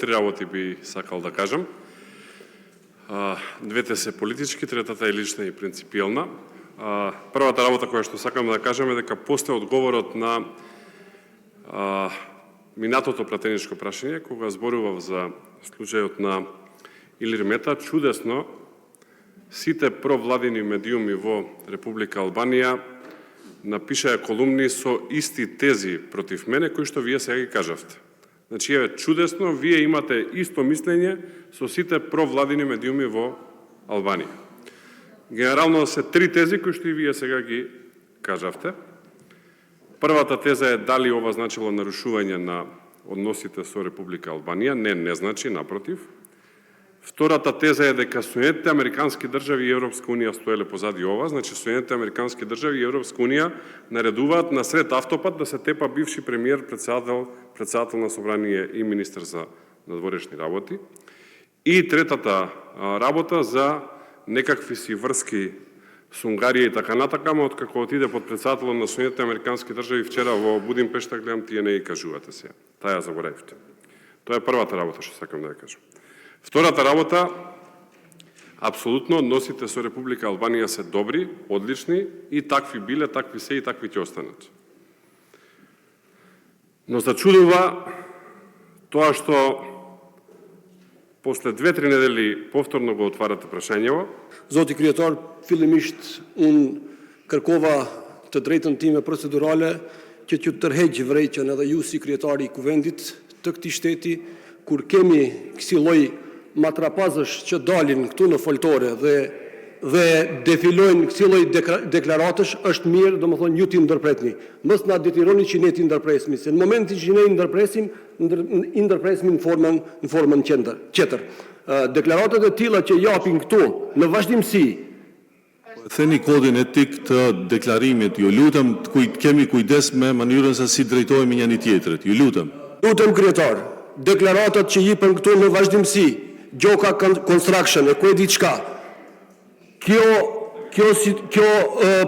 2-3 работи би сакал да кажам. Двете се политички, третата е лична и принципиелна. Првата работа која што сакам да кажам е дека после одговорот на минатото пратеничко прашање, кога зборував за случајот на Илир Мета, чудесно сите провладини медиуми во Република Албанија напишаа колумни со исти тези против мене, кои што вие сега ги кажавте. Значи, еве, чудесно, вие имате исто мислење со сите провладини медиуми во Албанија. Генерално се 3 тези кои што и вие сега ги кажавте. Првата теза е дали ова значило нарушување на односите со Република Албанија. Не значи, напротив. Втората теза е дека Соединетите Американски држави и Европска унија стоеле позади ова. Значи, Соединетите Американски држави и Европска унија наредуваат на сред автопат да се тепа бивши премиер, председател на собрание и министер за надворешни работи. И третата работа за некакви си врски со Унгарија и така натакама, откако отиде под председателот на Соединетите Американски држави вчера во Будимпешта, гледам тие не ги кажувате се. Таа ја заборавивте. Тоа е првата работа што сакам да ја кажам. Втората работа, апсолутно односите со Република Албанија се добри, одлични и такви биле, такви се и такви ќе останат. Но зачудува тоа што после 2-3 недели повторно го отварате прашањево. Zoti kryetar, fillimisht unë kërkova të drejtën time procedurale që t'ju tërheq vërejtjen edhe ju si kryetari i kuvendit të këtij shteti, kur kemi kësi lloj matrapazësh që dalin këtu në foltore dhe defilojnë kësi lloj deklaratësh, është mirë, domethënë ju ti ndërpretni. Mos na detironi që ne ti ndërpresmi, se në momentin që ne ndërpresim në formën tjetër. Deklaratat e tilla që japin këtu në vazhdimsi. Theni kodin etik të deklarimit, ju lutem kemi kujdes me mënyrën se si drejtohemi njëri tjetrit. Ju lutem. Lutem kryetar, deklaratat që jipen këtu në vazhdimsi, Gjoka Construction e ku e di çka. Kjo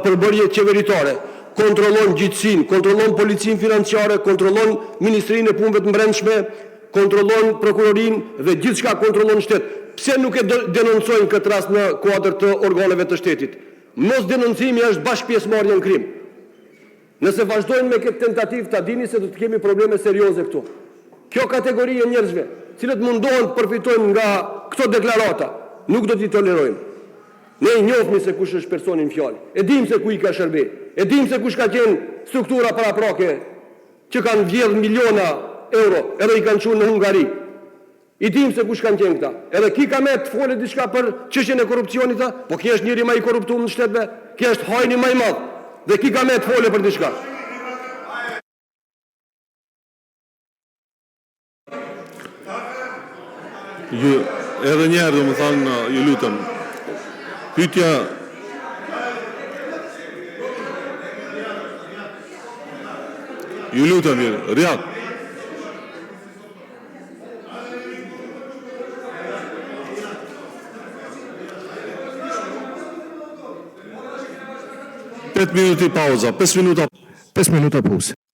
përbërje qeveritare kontrollon gjitësinë, kontrollon policinë financiare, kontrollon Ministrinë e Punëve të Brendshme, kontrollon prokurorinë dhe gjithçka kontrollon shtetin. Pse nuk e denoncojnë këtë rast në kuadër të organeve të shtetit? Mos denoncimi është bashkëpjesëmarrje në krim. Nëse vazhdojnë me këtë tentativë, ta dini se do të kemi probleme serioze këtu. Kjo kategori e njerëzve, cilët mundohen të përfitojnë nga këto deklarata, nuk do t'i tolerojmë. Ne i njohmi se kush është personin fjalë. E dim se ku i ka shërbe. E dim se kush ka qenë struktura paraprake që kanë vjedhur miliona euro, edhe i kanë çuar në Hungari. I dim se kush kanë qenë këta. Edhe ki ka me të folë diçka për çështjen e korrupsionit, po ki është njëri më i korruptuar në shtetve, ki është hajni më i madh. Dhe ki ka me të folë për diçka. Ju edhe një herë domethënë ju lutem. Pyetja ju lutem, Riad. Pet minuti pauza, 5 minuta. 5 minuta pauzë.